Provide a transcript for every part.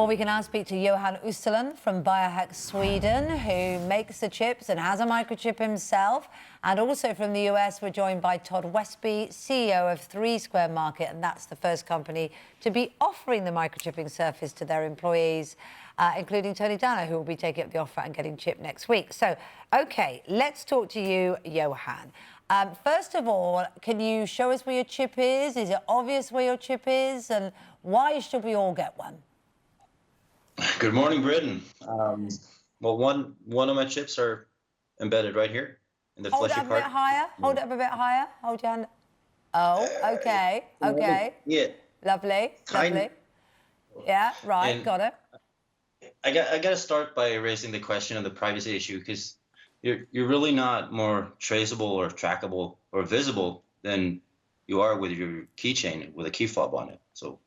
Well, we can now speak to Jowan Österlund from Biohack Sweden, who makes the chips and has a microchip himself. And also from the US, we're joined by Todd Westby, CEO of 3 Square Market, and that's the first company to be offering the microchipping service to their employees, including Tony Danner, who will be taking up the offer and getting chipped next week. So, OK, let's talk to you, Jowan. First of all, can you show us where your chip is? Is it obvious where your chip is? And why should we all get one? Good morning, Britain. Well, one of my chips are embedded right here in the Fletcher part. Hold it up a bit higher. Hold it up a bit higher. Hold your hand. Oh, OK, OK. Yeah. Lovely, lovely. Yeah, right, And got it. I got to start by raising the question of the privacy issue, because you're really not more traceable or trackable or visible than you are with your keychain with a key fob on it. So,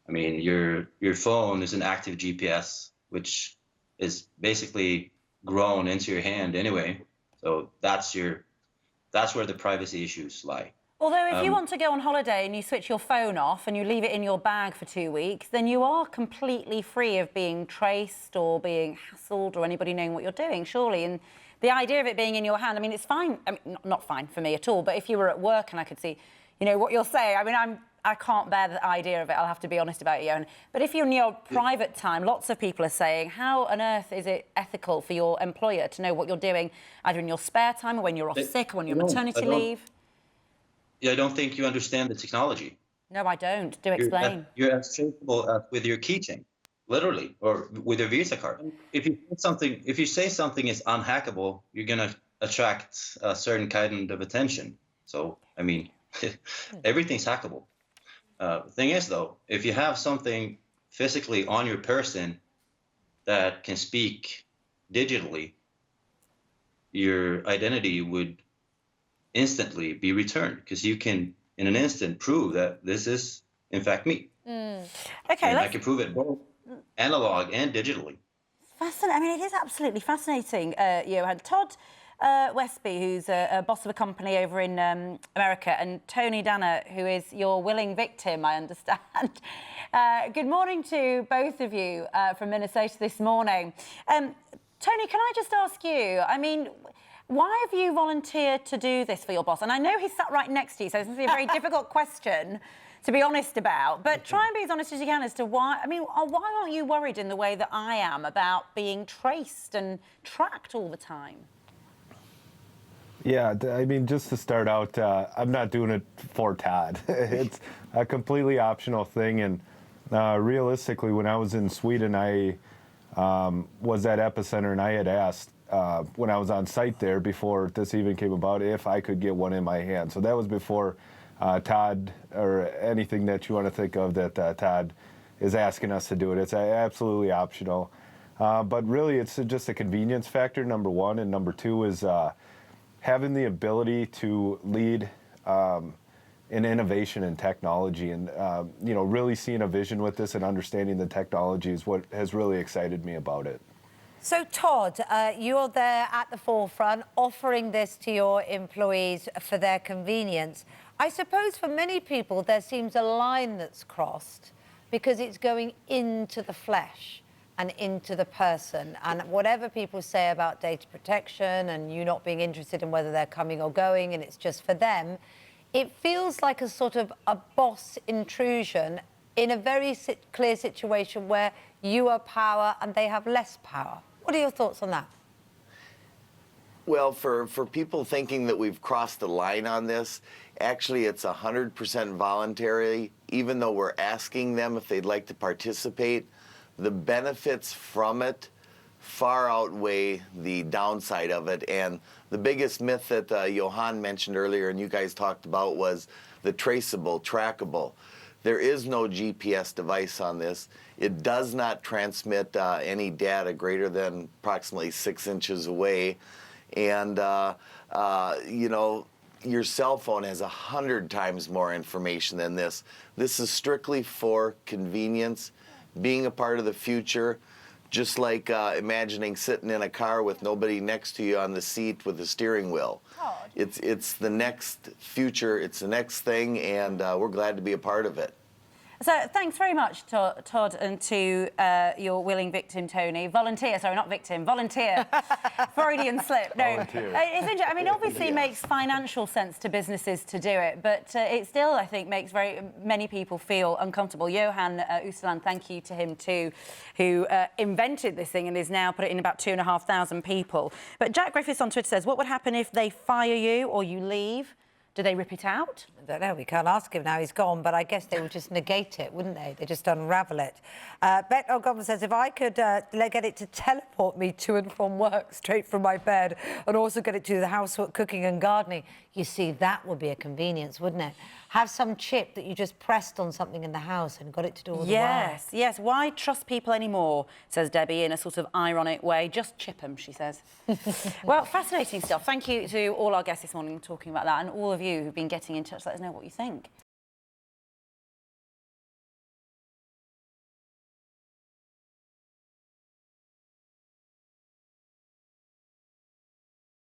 I mean, your phone is an active GPS, which is basically grown into your hand anyway. So that's where the privacy issues lie. Although if you want to go on holiday and you switch your phone off and you leave it in your bag for 2 weeks, then you are completely free of being traced or being hassled or anybody knowing what you're doing, surely. And the idea of it being in your hand, I mean, it's fine. I mean, not fine for me at all, but if you were at work and I could see, you know, what you'll say, I mean, I can't bear the idea of it, I'll have to be honest about it, Jowan. But if you're in your private time, lots of people are saying, how on earth is it ethical for your employer to know what you're doing, either in your spare time or when you're off sick or when you're on maternity leave? Yeah, I don't think you understand the technology. No, I don't. Do explain. You're as traceable with your keychain, literally, or with your Visa card. If you say something is unhackable, you're gonna attract a certain kind of attention. So, I mean, everything's hackable. The thing is, though, if you have something physically on your person that can speak digitally, your identity would instantly be returned, because you can, in an instant, prove that this is, in fact, me. Okay, and I can prove it both analog and digitally. Fascinating. I mean, it is absolutely fascinating, Jowan. Todd Westby, who's a boss of a company over in America, and Tony Danner, who is your willing victim, I understand. Good morning to both of you from Minnesota this morning. Tony, can I just ask you, I mean, why have you volunteered to do this for your boss? And I know he's sat right next to you, so this is a very difficult question to be honest about, but try and be as honest as you can as to why, I mean, why aren't you worried in the way that I am about being traced and tracked all the time? Yeah, I mean, just to start out, I'm not doing it for Todd. It's a completely optional thing, and realistically, when I was in Sweden, I was at Epicenter, and I had asked when I was on site there before this even came about if I could get one in my hand. So that was before Todd or anything that you want to think of that Todd is asking us to do it. It's absolutely optional. But really, it's just a convenience factor, number one. And number two is having the ability to lead in innovation and technology. And, you know, really seeing a vision with this and understanding the technology is what has really excited me about it. So, Todd, you're there at the forefront, offering this to your employees for their convenience. I suppose for many people, there seems a line that's crossed because it's going into the flesh and into the person. And whatever people say about data protection and you not being interested in whether they're coming or going and it's just for them, it feels like a sort of a boss intrusion in a very clear situation where you are power and they have less power. What are your thoughts on that? Well, for people thinking that we've crossed the line on this, actually it's 100% voluntary. Even though we're asking them if they'd like to participate, the benefits from it far outweigh the downside of it. And the biggest myth that Jowan mentioned earlier and you guys talked about was the traceable, trackable. There is no GPS device on this. It does not transmit any data greater than approximately 6 inches away. And, you know, your cell phone has 100 times more information than this. This is strictly for convenience, being a part of the future, just like imagining sitting in a car with nobody next to you on the seat with the steering wheel. It's the next future, it's the next thing, and we're glad to be a part of it. So thanks very much, Todd, and to your willing victim, Tony. Volunteer, sorry, not victim, volunteer. Freudian slip. No, Volunteer. It's interesting. I mean, obviously, it makes financial sense to businesses to do it, but it still, I think, makes very many people feel uncomfortable. Jowan Österlund, thank you to him too, who invented this thing and is now put it in about 2,500 people. But Jack Griffiths on Twitter says, what would happen if they fire you or you leave? Do they rip it out? I don't know, we can't ask him now, he's gone, but I guess they would just negate it, wouldn't they? They just unravel it. Bet O'Goblin says, if I could get it to teleport me to and from work straight from my bed and also get it to the housework, cooking and gardening, you see, that would be a convenience, wouldn't it? Have some chip that you just pressed on something in the house and got it to do all the work. Yes. Why trust people anymore, says Debbie in a sort of ironic way. Just chip them, she says. Well, fascinating stuff. Thank you to all our guests this morning talking about that and all of you who've been getting in touch. Let us know what you think.